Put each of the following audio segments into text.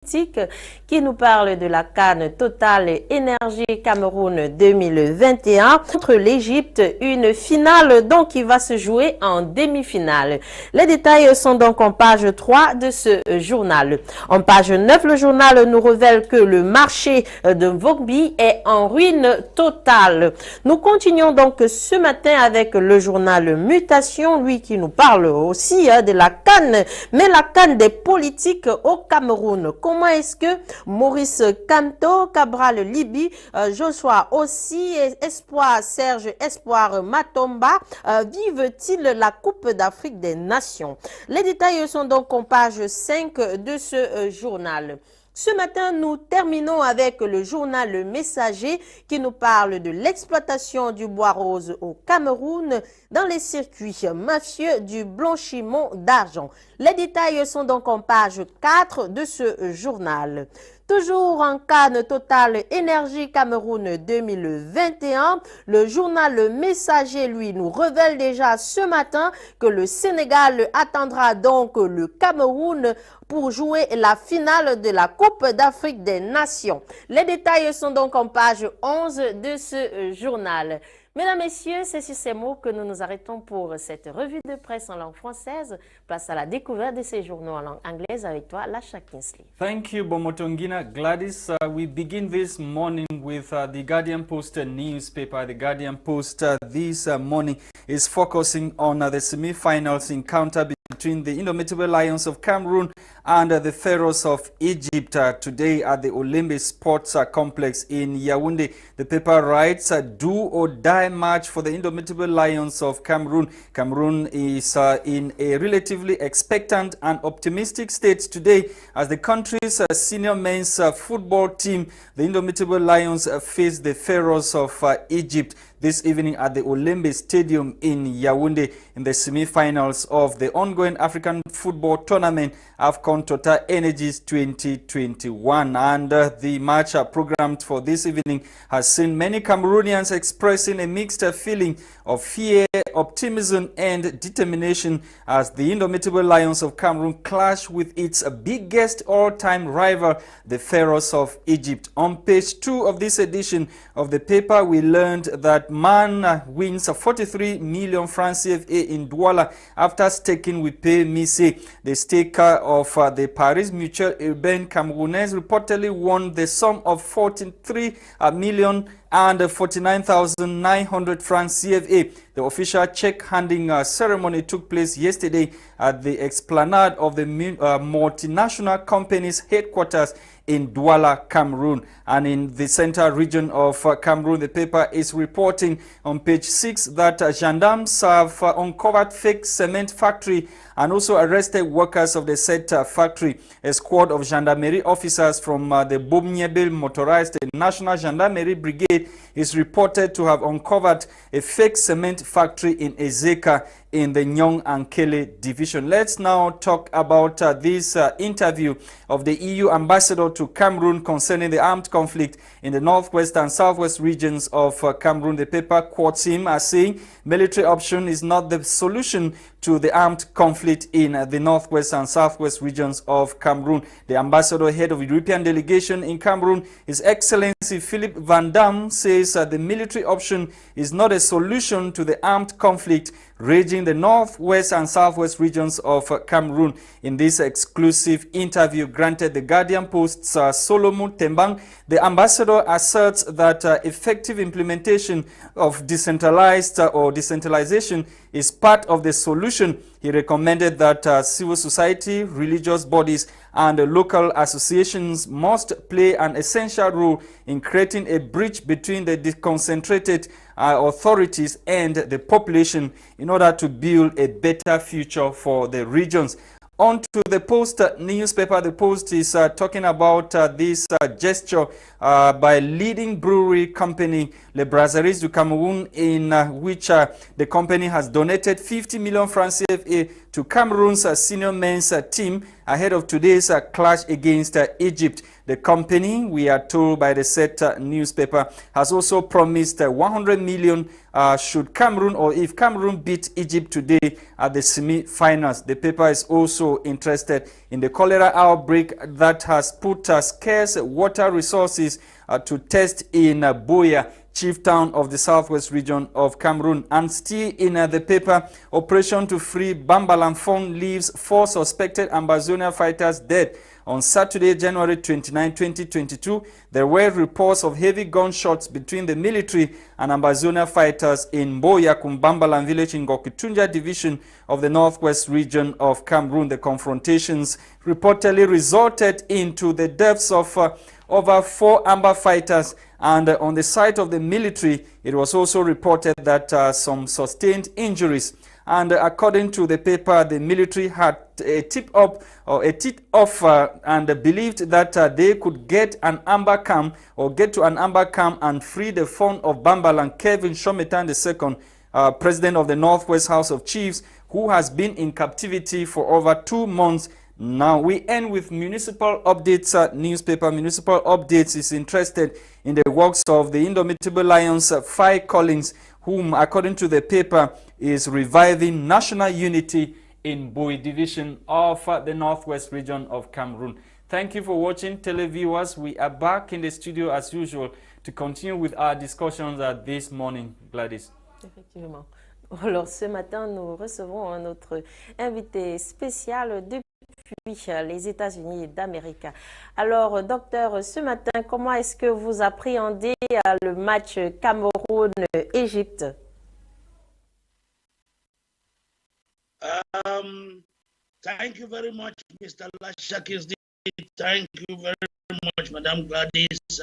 qui nous parle de la CAN Total Énergie Cameroun 2021 contre l'Égypte, une finale donc qui va se jouer en demi-finale. Les détails sont donc en page 3 de ce journal. En page 9, le journal nous révèle que le marché de Vogby est en ruine totale. Nous continuons donc ce matin avec le journal Mutation, lui qui nous parle aussi de la CAN, mais la CAN des politiques au Cameroun. Comment est-ce que Maurice Kamto, Cabral Libi, Joshua aussi, Espoir Serge, Espoir Matomba vivent-ils la Coupe d'Afrique des Nations? Les détails sont donc en page 5 de ce journal. Ce matin, nous terminons avec le journal Le Messager qui nous parle de l'exploitation du bois rose au Cameroun dans les circuits mafieux du blanchiment d'argent. Les détails sont donc en page 4 de ce journal. Toujours en CAN Total Énergie Cameroun 2021, le journal Le Messager, lui, nous révèle déjà ce matin que le Sénégal attendra donc le Cameroun pour jouer la finale de la Coupe d'Afrique des Nations. Les détails sont donc en page 11 de ce journal. Mesdames, Messieurs, c'est sur ces mots que nous nous arrêtons pour cette revue de presse en langue française. Place à la découverte de ces journaux en langue anglaise avec toi, Lasha. Thank you, Bomotonguina. Gwladys, we begin this morning with the Guardian Post newspaper. The Guardian Post this morning is focusing on the semi-finals encounter between the indomitable Lions of Cameroon and the Pharaohs of Egypt today at the Olympic Sports Complex in Yaoundé. The paper writes a do or die match for the indomitable Lions of Cameroon. Cameroon is in a relatively expectant and optimistic state today as the country's senior men's football team, the indomitable Lions, face the Pharaohs of Egypt this evening at the Olympic Stadium in Yaoundé in the semi-finals of the ongoing African football tournament AFCON Total Energies 2021. And the match programmed for this evening has seen many Cameroonians expressing a mixed feeling of fear, optimism and determination as the indomitable Lions of Cameroon clash with its biggest all-time rival, the Pharaohs of Egypt. On page 2 of this edition of the paper, we learned that Man wins 43 million francs CFA in Douala after staking with Pay Missé. The staker of the Paris Mutual Urbain Camerounaise reportedly won the sum of 43 million and 49,900 francs CFA. The official check handing ceremony took place yesterday at the explanade of the multinational company's headquarters in Douala, Cameroon. And in the central region of Cameroon, the paper is reporting on page 6 that gendarmes have uncovered fake cement factory and also arrested workers of the said factory. A squad of gendarmerie officers from the Bomotonguina motorized National Gendarmerie Brigade is reported to have uncovered a fake cement factory in Ezeka in the Nyong and Kele division. Let's now talk about this interview of the EU ambassador to Cameroon concerning the armed conflict in the northwest and southwest regions of Cameroon. The paper quotes him as saying military option is not the solution to the armed conflict in the northwest and southwest regions of Cameroon. The ambassador, head of the European delegation in Cameroon, His Excellency Philip Van Damme, says the military option is not a solution to the armed conflict raging the northwest and southwest regions of Cameroon. In this exclusive interview granted the Guardian Post's Solomon Tebong, the ambassador asserts that effective implementation of decentralization is part of the solution. He recommended that civil society, religious bodies, and local associations must play an essential role in creating a bridge between the deconcentrated authorities and the population in order to build a better future for the regions. On to the Post newspaper. The Post is talking about this gesture by leading brewery company Le Brasseries du Cameroun, in which the company has donated 50 million francs CFA to Cameroon's senior men's team ahead of today's clash against Egypt. The company, we are told by the said newspaper, has also promised 100 million should Cameroon, or if Cameroon beat Egypt today at the semi-finals. The paper is also interested in the cholera outbreak that has put scarce water resources to test in Buea, chief town of the southwest region of Cameroon. And still in the paper, operation to free Bambalanfong leaves 4 suspected Ambazonia fighters dead. On Saturday, January 29, 2022, there were reports of heavy gunshots between the military and Ambazonia fighters in Mboya Kumbambalan village in Gokitunja division of the northwest region of Cameroon. The confrontations reportedly resulted into the deaths of over 4 Amba fighters, and on the side of the military, it was also reported that some sustained injuries. And according to the paper, the military had a tip-off and believed that they could get an Amba camp or get to an Amba camp and free the phone of Bambalan Kevin Shometan II, president of the Northwest House of Chiefs, who has been in captivity for over 2 months. Now we end with municipal updates. Newspaper Municipal Updates is interested in the works of the indomitable Lions, Phi Collins, whom, according to the paper, is reviving national unity in Bui division of the northwest region of Cameroon. Thank you for watching, televiewers. We are back in the studio as usual to continue with our discussions this morning. Gwladys. Effectivement. Alors ce matin, nous recevons notre invité spécial depuis les États-Unis d'Amérique. Alors, docteur, ce matin, comment est-ce que vous appréhendez le match Cameroun-Égypte? Thank you very much, Mr. Lasha. Thank you very much, Madam Gwladys.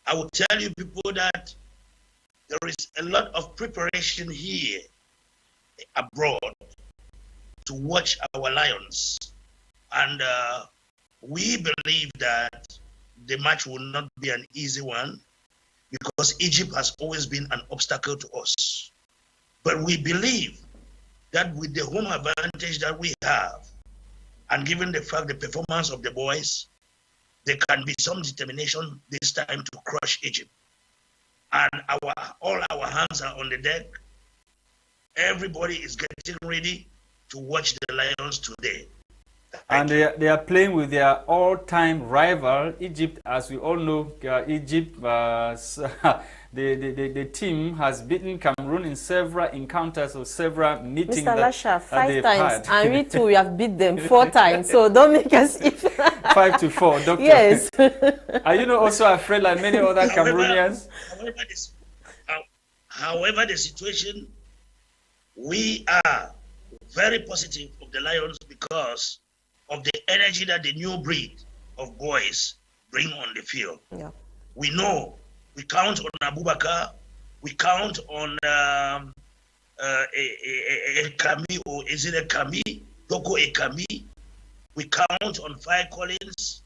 I will tell you people that there is a lot of preparation here abroad to watch our Lions. And we believe that the match will not be an easy one because Egypt has always been an obstacle to us. But we believe that with the home advantage that we have, and given the fact the performance of the boys, there can be some determination this time to crush Egypt. And all our hands are on the deck. Everybody is getting ready to watch the Lions today. And they are playing with their all-time rival, Egypt. As we all know, Egypt, the team has beaten Cameroon in several encounters or several meetings. Mr. Lasha, 5 times, and we too, we have beat them 4 times. So don't make us if 5-4, Doctor. Yes. Are you not also afraid like many other Cameroonians? However, the situation, we are very positive of the Lions because of the energy that the new breed of boys bring on the field. Yeah. We know we count on Abubakar, we count on Ekami or Ezine Kami, Doko Ekami, we count on Phi Collins,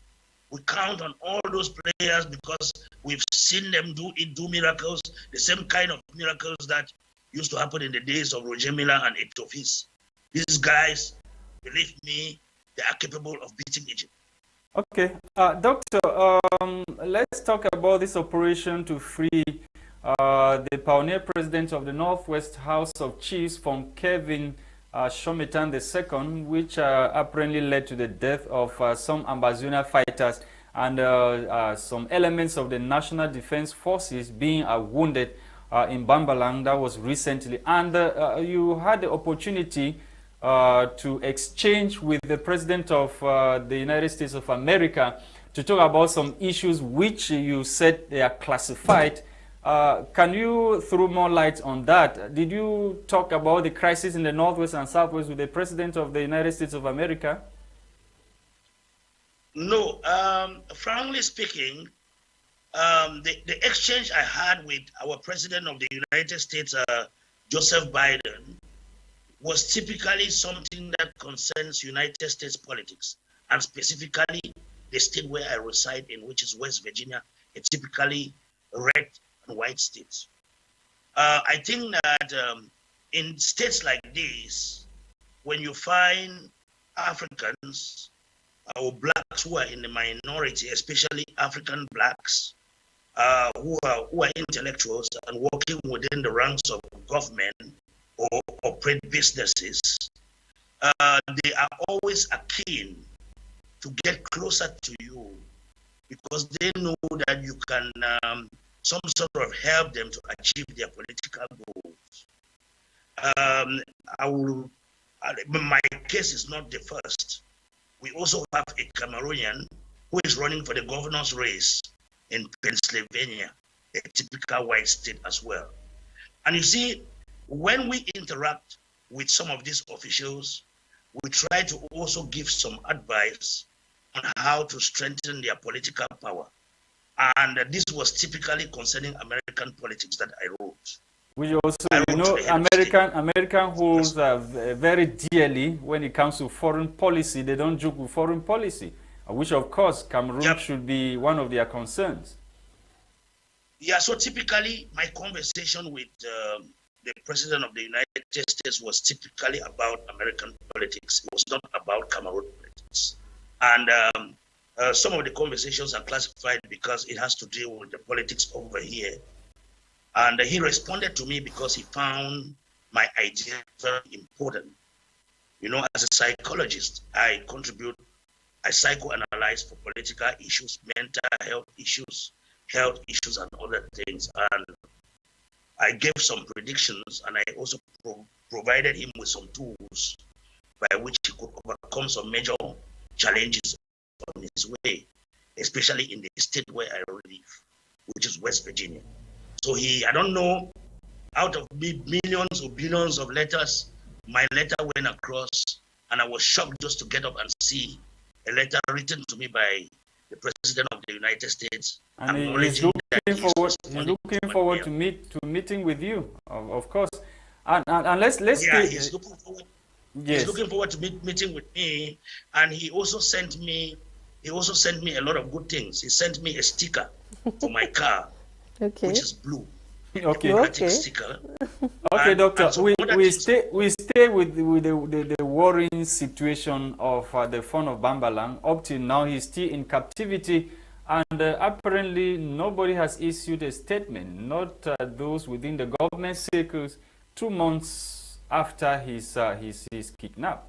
we count on all those players because we've seen them do miracles, the same kind of miracles that used to happen in the days of Roger Miller and Etofis. These guys, believe me, they are capable of beating Egypt. Okay, Doctor, let's talk about this operation to free the pioneer president of the Northwest House of Chiefs from Kevin Shometan II, which apparently led to the death of some Ambazonia fighters and some elements of the National Defense Forces being wounded in Bambalang. That was recently. And you had the opportunity to exchange with the President of the United States of America to talk about some issues which you said they are classified. Can you throw more light on that? Did you talk about the crisis in the Northwest and Southwest with the President of the United States of America? No. Frankly speaking, the exchange I had with our President of the United States, Joseph Biden, was typically something that concerns United States politics, and specifically the state where I reside in, which is West Virginia, a typically red and white state. I think that in states like this, when you find Africans or blacks who are in the minority, especially African blacks, who are intellectuals and working within the ranks of government or operate businesses, they are always keen to get closer to you because they know that you can some sort of help them to achieve their political goals. My case is not the first. We also have a Cameroonian who is running for the governor's race in Pennsylvania, a typical white state as well. And you see, when we interact with some of these officials, we try to also give some advice on how to strengthen their political power. And this was typically concerning American politics that I wrote. Which also, you know, American holds very dearly when it comes to foreign policy. They don't joke with foreign policy, which of course Cameroon should be one of their concerns. Yeah, so typically my conversation with the President of the United States was typically about American politics. It was not about Cameroon politics. And some of the conversations are classified because it has to deal with the politics over here. And he responded to me because he found my idea very important. You know, as a psychologist, I psychoanalyze for political issues, mental health issues, and other things. And I gave some predictions, and I also provided him with some tools by which he could overcome some major challenges on his way, especially in the state where I live, which is West Virginia. So I don't know, out of millions or billions of letters, my letter went across, and I was shocked just to get up and see a letter written to me by the President of the United States. And he's looking forward to meeting with you, of course. And let's yeah, he's looking forward. Yes. He's looking forward to meeting with me, and he also sent me a lot of good things. He sent me a sticker for my car. Okay. Which is blue. Okay. Sticker. Okay, Doctor. We stay with the worrying situation of the phone of Bambalang. Up till now, he's still in captivity, and apparently nobody has issued a statement. Not those within the government circles. 2 months after his kidnapped.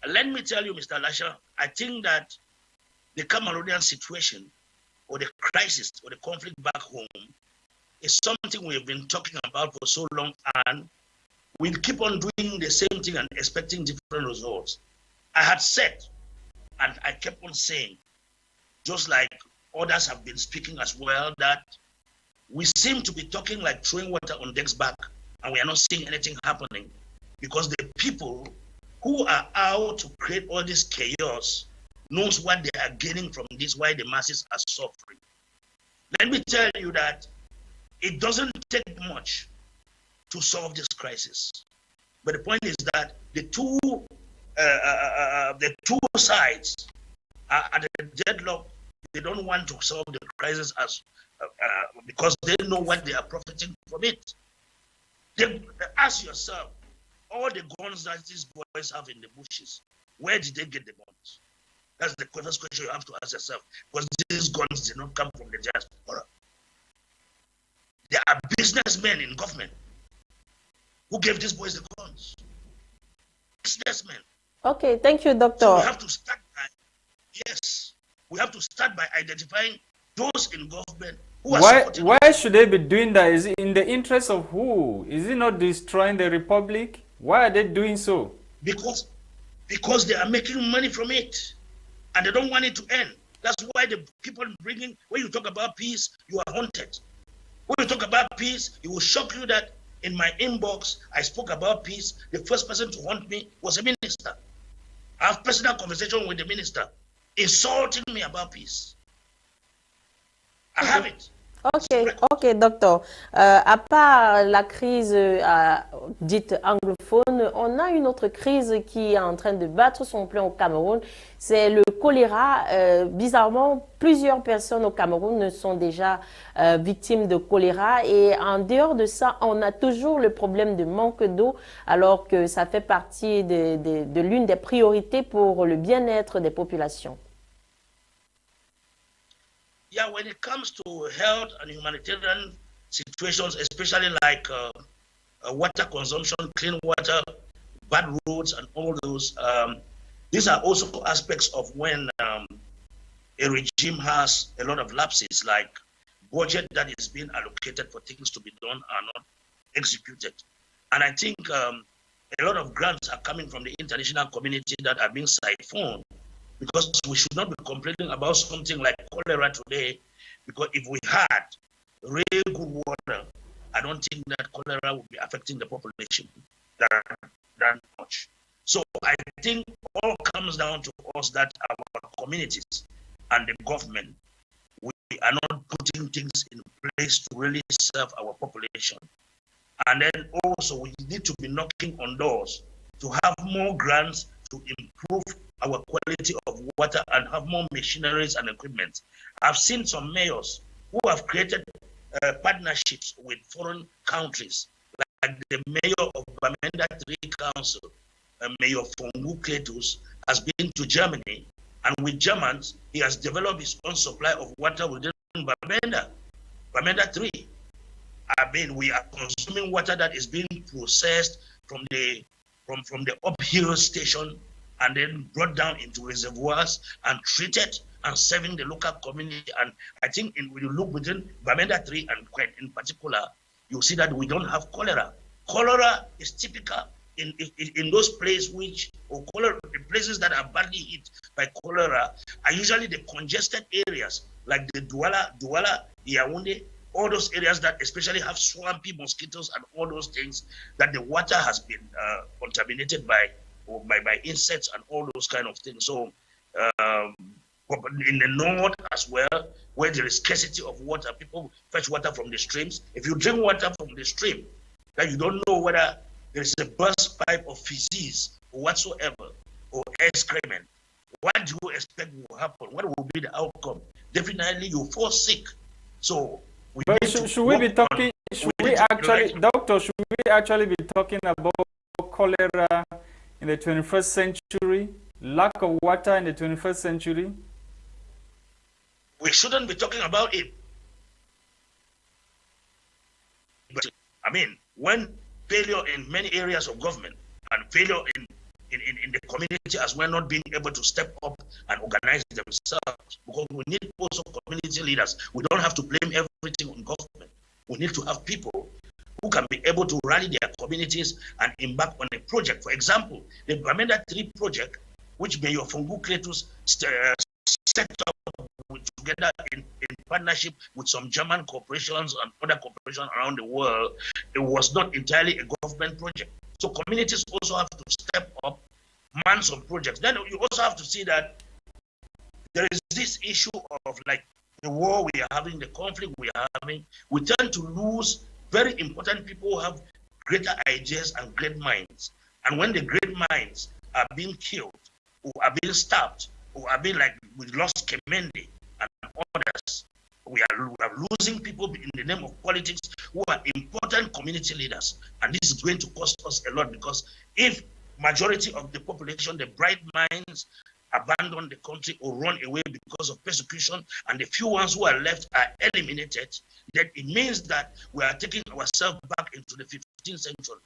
Let me tell you, Mr. Lasha, I think that the Cameroonian situation, or the crisis, or the conflict back home, is something we've been talking about for so long, and we'll keep on doing the same thing and expecting different results. I had said, and I kept on saying, just like others have been speaking as well, that we seem to be talking like throwing water on Deck's back, and we are not seeing anything happening, because the people who are out to create all this chaos knows what they are gaining from this, why the masses are suffering. Let me tell you that it doesn't take much to solve this crisis. But the point is that the two sides are at a deadlock. They don't want to solve the crisis because they know what they are profiting from it. Ask yourself, all the guns that these boys have in the bushes, where did they get the guns? That's the first question you have to ask yourself, because these guns did not come from the diaspora. There are businessmen in government who gave these boys the guns. Businessmen. Okay, thank you, Doctor. So we have to start by identifying those in government who are supporting. Why should they be doing that? Is it in the interest of who? Is it not destroying the republic? Why are they doing so? Because they are making money from it, and they don't want it to end. That's why the people bringing, when you talk about peace, you are haunted. When you talk about peace, it will shock you that in my inbox, I spoke about peace. The first person to haunt me was a minister. I have personal conversation with the minister, insulting me about peace. I have it. Ok, docteur. À part la crise dite anglophone, on a une autre crise qui est en train de battre son plein au Cameroun. C'est le choléra. Bizarrement, plusieurs personnes au Cameroun sont déjà victimes de choléra. Et en dehors de ça, on a toujours le problème de manque d'eau, alors que ça fait partie de l'une des priorités pour le bien-être des populations. Yeah, when it comes to health and humanitarian situations, especially like water consumption, clean water, bad roads, and all those, these are also aspects of when a regime has a lot of lapses, like budget that is being allocated for things to be done are not executed. And I think a lot of grants are coming from the international community that are being siphoned, because we should not be complaining about something like cholera today, because if we had real good water, I don't think that cholera would be affecting the population that much. So I think all comes down to us, that our communities and the government, we are not putting things in place to really serve our population. And then also we need to be knocking on doors to have more grants to improve our quality of water and have more machineries and equipment. I've seen some mayors who have created partnerships with foreign countries, like the mayor of Bamenda 3 Council, Mayor Fongu Kletus, has been to Germany, and with Germans, he has developed his own supply of water within Bamenda 3. I mean, we are consuming water that is being processed from the uphill station and then brought down into reservoirs and treated and serving the local community. And I think when you look within Bamenda 3 and quite in particular, you'll see that we don't have cholera. Cholera is typical in those places the places that are badly hit by cholera are usually the congested areas, like the Douala, Yaoundé, all those areas that especially have swampy mosquitoes and all those things, that the water has been contaminated by insects and all those kind of things. So in the north as well, where there is scarcity of water, people fetch water from the streams. If you drink water from the stream, that you don't know whether there is a burst pipe of feces or whatsoever, or excrement, what do you expect will happen? What will be the outcome? Definitely you fall sick. So should we be talking about cholera in the 21st century, lack of water in the 21st century? We shouldn't be talking about it. But I mean, when failure in many areas of government and failure in the community as well, not being able to step up and organize themselves, because we need also community leaders. We don't have to blame everything on government. We need to have people who can be able to rally their communities and embark on a project. For example, the Bamenda 3 project, which Mayor Fongu Kletus set up together in partnership with some German corporations and other corporations around the world, it was not entirely a government project. So communities also have to step up, man some projects. Then you also have to see that there is this issue of like the war we are having, the conflict we are having. We tend to lose very important people who have greater ideas and great minds. And when the great minds are being killed, or are being stabbed, or are being like we lost Clement and others, we are losing people in the name of politics who are important community leaders. And this is going to cost us a lot, because if majority of the population, the bright minds, abandon the country or run away because of persecution, and the few ones who are left are eliminated, then it means that we are taking ourselves back into the 15th century.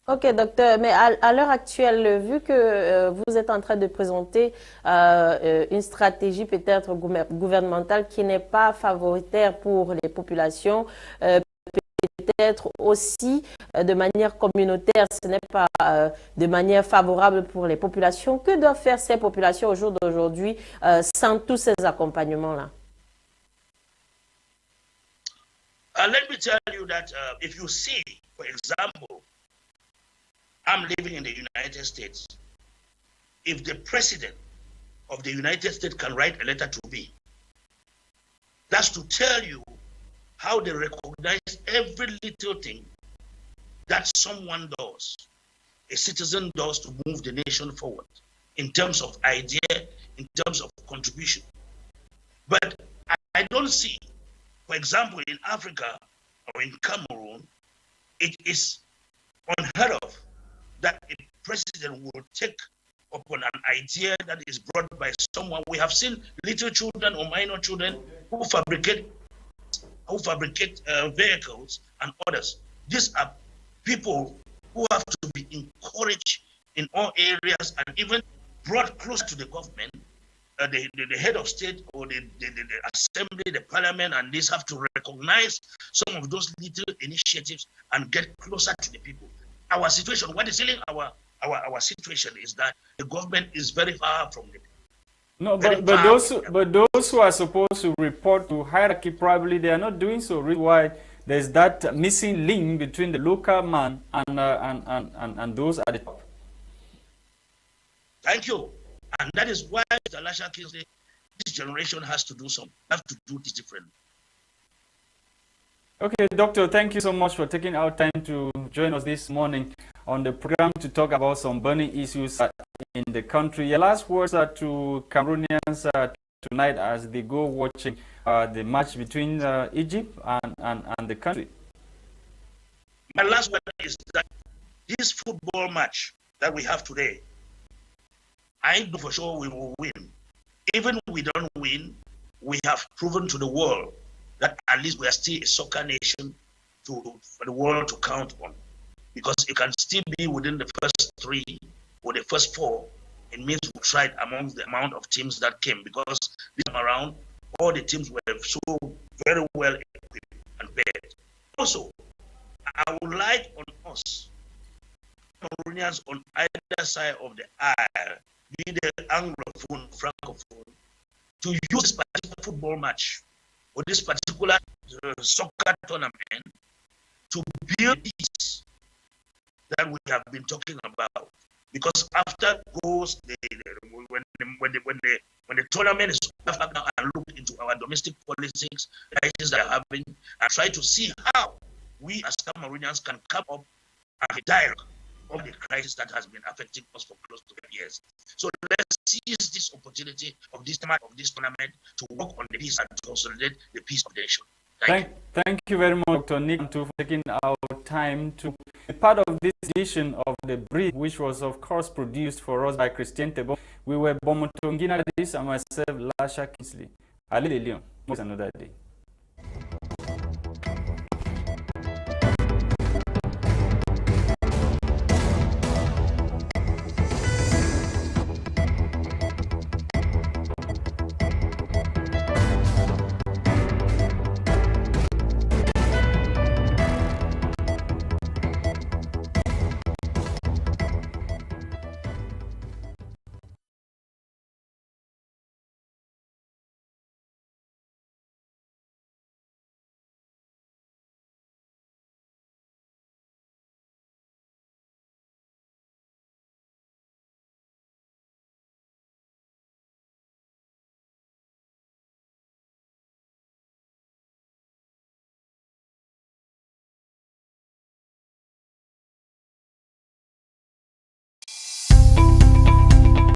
Ok, docteur, mais à l'heure actuelle, vu que vous êtes en train de présenter une stratégie peut-être gouvernementale qui n'est pas favoritaire pour les populations, peut-être aussi de manière communautaire, ce n'est pas de manière favorable pour les populations, que doivent faire ces populations au jour d'aujourd'hui sans tous ces accompagnements-là? Let me tell you that if you see, for example, I'm living in the United States. If the president of the United States can write a letter to me, that's to tell you how they recognize every little thing that someone does, a citizen does to move the nation forward in terms of idea, in terms of contribution. But I don't see, for example, in Africa or in Cameroon, it is unheard of that a president will take upon an idea that is brought by someone. We have seen little children or minor children who fabricate vehicles and others. These are people who have to be encouraged in all areas and even brought close to the government. The head of state or the assembly, the parliament, and these have to recognize some of those little initiatives and get closer to the people. Our situation, what is ailing our situation is that the government is very far from the people. No, but those who are supposed to report to hierarchy, probably they are not doing so. Reason why there's that missing link between the local man and those at the top. Thank you. And that is why Mr. Lasha said this generation have to do this differently. Okay, Doctor, thank you so much for taking our time to join us this morning on the program to talk about some burning issues in the country. Your last words are to Cameroonians tonight as they go watching the match between Egypt and the country. My last word is that this football match that we have today, I know for sure we will win. Even if we don't win, we have proven to the world that at least we are still a soccer nation for the world to count on. Because it can still be within the first 3 or the first 4. It means we tried amongst the amount of teams that came. Because this time around, all the teams were so very well equipped and prepared. Also, I would like on us, Cameroonians on either side of the aisle, be the Anglophone, Francophone, to use this particular football match or this particular soccer tournament to build peace that we have been talking about. Because after goes when the tournament is over now and look into our domestic politics, crises that are happening, and try to see how we as Cameroonians can come up and dialogue of the crisis that has been affecting us for close to 5 years. So let's seize this opportunity of this tournament to work on the peace and to consolidate the peace of the nation. Thank you very much, Dr. Nick, for taking our time to be part of this edition of The Brief, which was, of course, produced for us by Christain Tebong. We were Bomotonguina and myself, Lasha. Another day.